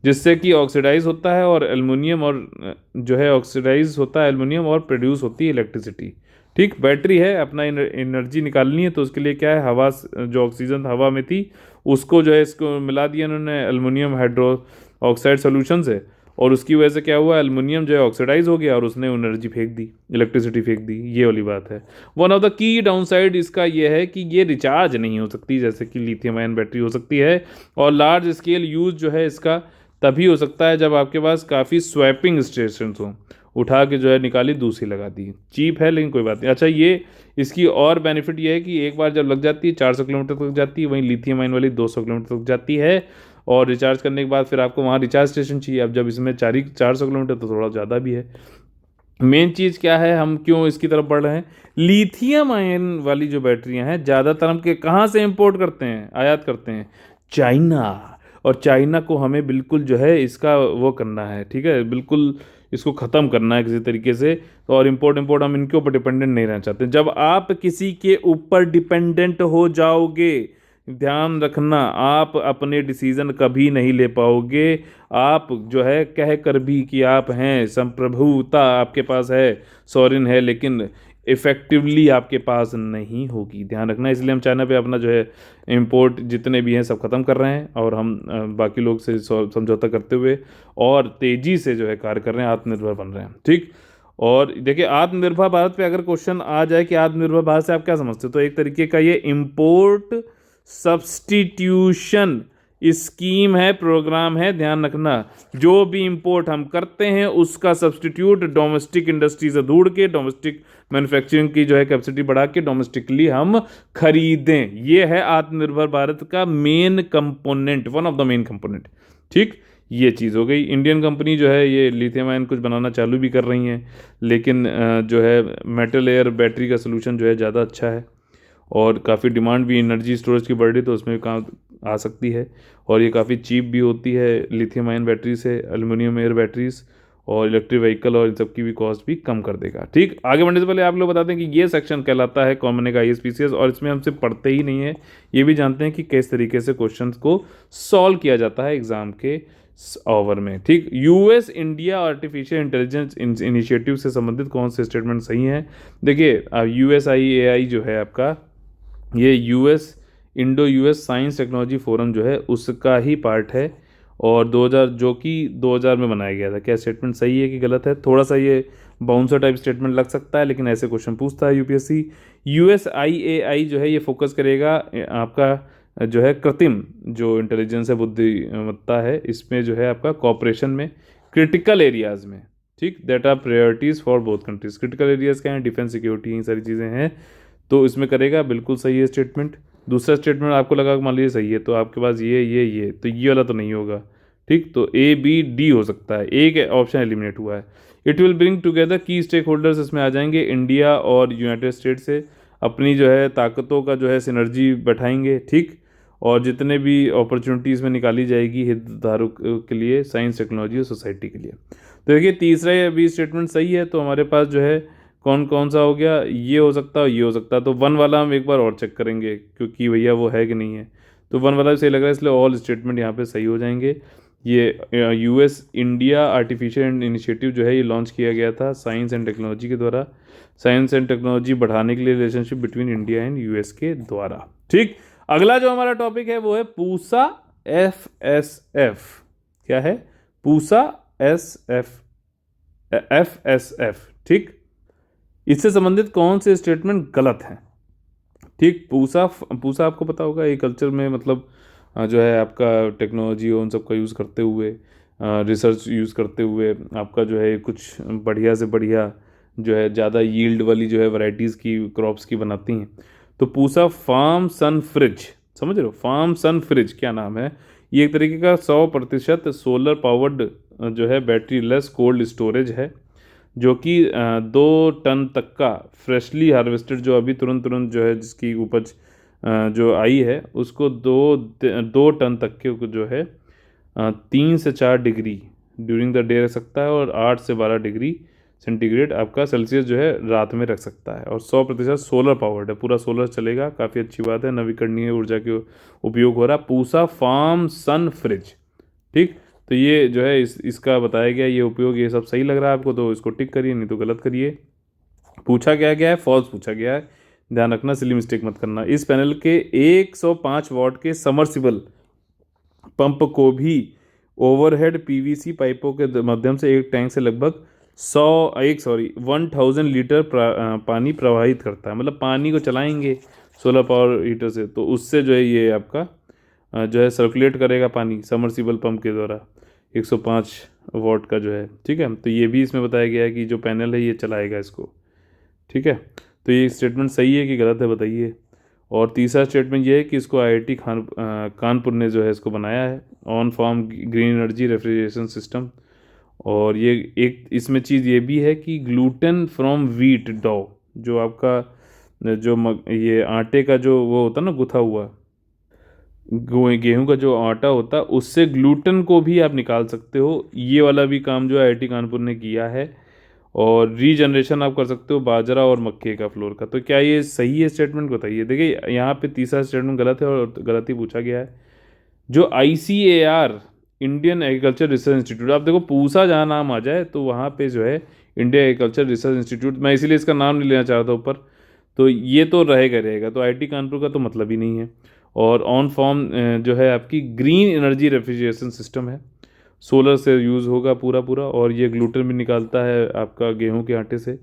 जिससे कि ऑक्सीडाइज होता है और एल्युमिनियम, और जो है ऑक्सीडाइज होता है एल्युमिनियम और प्रोड्यूस होती है इलेक्ट्रिसिटी, ठीक। बैटरी है, अपना एनर्जी निकालनी है, तो उसके लिए क्या है, हवा जो ऑक्सीजन हवा में थी उसको जो है इसको मिला दिया इन्होंने एल्युमिनियम हाइड्रो ऑक्साइड सोल्यूशन से, और उसकी वजह से क्या हुआ, एल्युमिनियम जो है ऑक्सीडाइज हो गया और उसने एनर्जी फेंक दी, इलेक्ट्रिसिटी फेंक दी, ये वाली बात है। One of the key downside इसका ये है कि ये रिचार्ज नहीं हो सकती जैसे कि लिथियम आयन बैटरी हो सकती है, और लार्ज स्केल यूज़ जो है इसका तभी हो सकता है जब आपके पास काफ़ी स्वैपिंग स्टेशन हों, उठा के जो है निकाली दूसरी लगा दी। चीप है लेकिन कोई बात नहीं। अच्छा, ये इसकी और बेनिफिट ये है कि एक बार जब लग जाती है 400 किलोमीटर तक जाती है, वहीं लिथियम आयन वाली 200 किलोमीटर तक जाती है, और रिचार्ज करने के बाद फिर आपको वहाँ रिचार्ज स्टेशन चाहिए। अब जब इसमें 400 किलोमीटर तो थोड़ा ज़्यादा भी है। मेन चीज़ क्या है, हम क्यों इसकी तरफ बढ़ रहे हैं, लिथियम आयन वाली जो बैटरियां हैं ज़्यादातर हम के कहाँ से इंपोर्ट करते हैं, आयात करते हैं, चाइना। और चाइना को हमें बिल्कुल जो है इसका वो करना है, ठीक है, बिल्कुल इसको ख़त्म करना है किसी तरीके से। तो और इम्पोर्ट हम इनके ऊपर डिपेंडेंट नहीं रहना चाहते। जब आप किसी के ऊपर डिपेंडेंट हो जाओगे, ध्यान रखना, आप अपने डिसीज़न कभी नहीं ले पाओगे। आप जो है कह कर भी कि आप हैं, संप्रभुता आपके पास है, सॉवरेन है, लेकिन इफ़ेक्टिवली आपके पास नहीं होगी, ध्यान रखना। इसलिए हम चाइना पे अपना जो है इंपोर्ट जितने भी हैं सब ख़त्म कर रहे हैं, और हम बाकी लोग से समझौता करते हुए और तेज़ी से जो है कार्य कर रहे हैं, आत्मनिर्भर बन रहे हैं, ठीक। और देखिए, आत्मनिर्भर भारत पे अगर क्वेश्चन आ जाए कि आत्मनिर्भर भारत से आप क्या समझते हो, तो एक तरीके का ये इम्पोर्ट सब्स्टिट्यूशन स्कीम है, प्रोग्राम है। ध्यान रखना, जो भी इंपोर्ट हम करते हैं उसका सब्स्टिट्यूट डोमेस्टिक इंडस्ट्री से ढूंढ के, डोमेस्टिक मैन्युफैक्चरिंग की जो है कैपेसिटी बढ़ा के डोमेस्टिकली हम खरीदें। ये है आत्मनिर्भर भारत का main component, one of the main component, ठीक। ये चीज़ हो गई। इंडियन कंपनी जो है ये लिथियम आयन कुछ बनाना चालू भी कर रही हैं, लेकिन जो है मेटल एयर बैटरी का सोल्यूशन जो है ज़्यादा अच्छा है, और काफ़ी डिमांड भी एनर्जी स्टोरेज की बढ़ रही, तो उसमें भी काम आ सकती है। और ये काफ़ी चीप भी होती है लिथियम आयन बैटरी से, एल्युमिनियम एयर बैटरीज। और इलेक्ट्रिक व्हीकल और इन सब की भी कॉस्ट भी कम कर देगा। ठीक, आगे बढ़ने से पहले आप लोग बताते हैं कि ये सेक्शन कहलाता है कॉमन का IAS और इसमें हम सिर्फ पढ़ते ही नहीं है, ये भी जानते हैं कि किस तरीके से क्वेश्चन को सॉल्व किया जाता है एग्जाम के ओवर में। ठीक, US India artificial intelligence initiative से संबंधित कौन से स्टेटमेंट सही हैं? देखिए USIAI जो है आपका, ये US Indo US science technology forum जो है उसका ही पार्ट है, और 2000 जो कि 2000 में बनाया गया था। क्या स्टेटमेंट सही है कि गलत है? थोड़ा सा ये बाउंसर टाइप स्टेटमेंट लग सकता है, लेकिन ऐसे क्वेश्चन पूछता है UPSC। USIAI जो है ये फोकस करेगा आपका जो है कृत्रिम जो इंटेलिजेंस है, बुद्धिमत्ता है, इसमें जो है आपका कॉपरेशन में क्रिटिकल एरियाज़ में। ठीक, that are priorities for both countries. Critical areas क्या हैं? डिफेंस, सिक्योरिटी, ये सारी चीज़ें हैं, तो इसमें करेगा। बिल्कुल सही है स्टेटमेंट। दूसरा स्टेटमेंट आपको लगा मान लीजिए सही है, तो आपके पास ये तो ये वाला तो नहीं होगा। ठीक, तो A B D हो सकता है, एक ऑप्शन एलिमिनेट हुआ है। इट विल ब्रिंग टुगेदर की स्टेक होल्डर्स, इसमें आ जाएंगे इंडिया और यूनाइटेड स्टेट से अपनी जो है ताकतों का जो है सिनर्जी बैठाएंगे। ठीक, और जितने भी अपॉर्चुनिटीज़ में निकाली जाएगी हितधारक के लिए, साइंस, टेक्नोलॉजी और सोसाइटी के लिए। तो देखिए तीसरा ये भी स्टेटमेंट सही है, तो हमारे पास जो है कौन कौन सा हो गया? ये हो सकता है, ये हो सकता है। तो 1 वाला हम एक बार और चेक करेंगे क्योंकि भैया वो है कि नहीं है। तो 1 वाला भी सही लग रहा है, इसलिए ऑल स्टेटमेंट यहाँ पे सही हो जाएंगे। ये US इंडिया आर्टिफिशियल इनिशिएटिव जो है ये लॉन्च किया गया था साइंस एंड टेक्नोलॉजी के द्वारा, साइंस एंड टेक्नोलॉजी बढ़ाने के लिए relationship between India and US के द्वारा। ठीक, अगला जो हमारा टॉपिक है वो है पूसा FSF। क्या है? पूसा FSF। ठीक, इससे संबंधित कौन से स्टेटमेंट गलत हैं? ठीक, पूसा पूसा आपको पता होगा एग्रीकल्चर में, मतलब जो है आपका टेक्नोलॉजी उन सब का यूज़ करते हुए, रिसर्च यूज़ करते हुए आपका जो है कुछ बढ़िया से बढ़िया जो है ज़्यादा यील्ड वाली जो है वैरायटीज़ की क्रॉप्स की बनाती हैं। तो पूसा फार्म सन फ्रिज, समझ रहे हो? फार्म सन फ्रिज क्या नाम है? ये एक तरीके का 100% सोलर पावर्ड जो है बैटरी लेस कोल्ड स्टोरेज है, जो कि 2 टन तक का फ्रेशली हार्वेस्टेड जो अभी तुरंत तुरंत जो है जिसकी उपज जो आई है उसको 2 टन तक के को जो है 3 से 4 डिग्री ड्यूरिंग द डे रख सकता है, और 8 से 12 डिग्री सेंटीग्रेड आपका सेल्सियस जो है रात में रख सकता है, और 100% सोलर पावर्ड है, पूरा सोलर चलेगा। काफ़ी अच्छी बात है, नवीकरणीय ऊर्जा के उपयोग हो रहा है। पूसा फार्म सन फ्रिज। ठीक, तो ये जो है इसका बताया गया ये उपयोग, ये सब सही लग रहा है आपको तो इसको टिक करिए, नहीं तो गलत करिए। पूछा क्या गया है? फॉल्स पूछा गया है, ध्यान रखना, सिली मिस्टेक मत करना। इस पैनल के 105 वॉट के समरसिबल पंप को भी ओवरहेड PVC पाइपों के माध्यम से एक टैंक से लगभग 1000 लीटर पानी प्रवाहित करता है। मतलब पानी को चलाएंगे सोलर पावर हीटर से, तो उससे जो है ये आपका जो है सर्कुलेट करेगा पानी समरसिबल पंप के द्वारा 105 वॉट का जो है। ठीक है, तो ये भी इसमें बताया गया है कि जो पैनल है ये चलाएगा इसको। ठीक है, तो ये स्टेटमेंट सही है कि गलत है बताइए। और तीसरा स्टेटमेंट ये है कि इसको IIT कानपुर ने जो है इसको बनाया है, on form green energy refrigeration system. और ये एक इसमें चीज़ ये भी है कि ग्लूटेन फ्रॉम व्हीट डो, जो आपका जो ये आटे का जो वो होता है ना गुथा हुआ गेहूं का जो आटा होता है, उससे ग्लूटेन को भी आप निकाल सकते हो। ये वाला भी काम जो IIT कानपुर ने किया है। और रीजनरेशन आप कर सकते हो बाजरा और मक्के का फ्लोर का। तो क्या ये सही है स्टेटमेंट? बताइए। देखिए यहाँ पे तीसरा स्टेटमेंट गलत है और गलत ही पूछा गया है। जो ICAR Indian agriculture research institute, आप देखो पूसा जहाँ नाम आ जाए तो वहाँ पे जो है इंडिया एग्रीकल्चर रिसर्च इंस्टीट्यूट, मैं इसीलिए इसका नाम नहीं लेना चाह रहा था ऊपर, तो ये तो रहेगा, तो IIT कानपुर का तो मतलब ही नहीं है। और ऑन फॉर्म जो है आपकी ग्रीन एनर्जी रेफ्रिजरेशन सिस्टम है, सोलर से यूज़ होगा पूरा पूरा, और ये ग्लूटेन भी निकालता है आपका गेहूं के आटे से,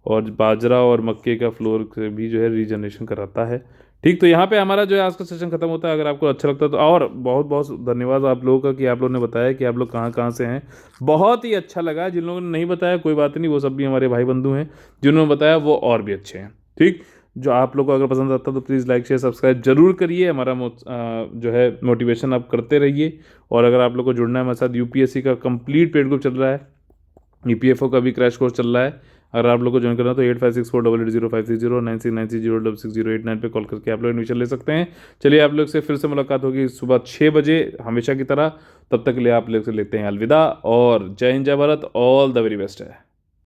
और बाजरा और मक्के का फ्लोर से भी जो है रीजनरेशन कराता है। ठीक, तो यहाँ पे हमारा जो है आज का सेशन खत्म होता है। अगर आपको अच्छा लगता है तो, और बहुत बहुत धन्यवाद आप लोगों का कि आप लोगों ने बताया कि आप लोग कहाँ कहाँ से हैं। बहुत ही अच्छा लगा। जिन लोगों ने नहीं बताया कोई बात नहीं, वो सब भी हमारे भाई बंधु हैं। जिन्होंने बताया वो और भी अच्छे हैं। ठीक, जो आप लोग को अगर पसंद आता है तो प्लीज़ लाइक शेयर सब्सक्राइब जरूर करिए। हमारा जो है मोटिवेशन आप करते रहिए। और अगर आप लोग को जुड़ना है हमारे साथ, UPSC का कंप्लीट पेड ग्रुप चल रहा है, EPFO का भी क्रैश कोर्स चल रहा है, अगर आप लोग को ज्वाइन करना तो 8564880530 और 9696060689 पे कॉल करके आप लोग एडमिशन ले सकते हैं। चलिए आप लोग से फिर से मुलाकात होगी सुबह 6 बजे हमेशा की तरह। तब तक के लिए आप लोग से लेते हैं अलविदा और जय हिंद जय Bharat, all the very best है।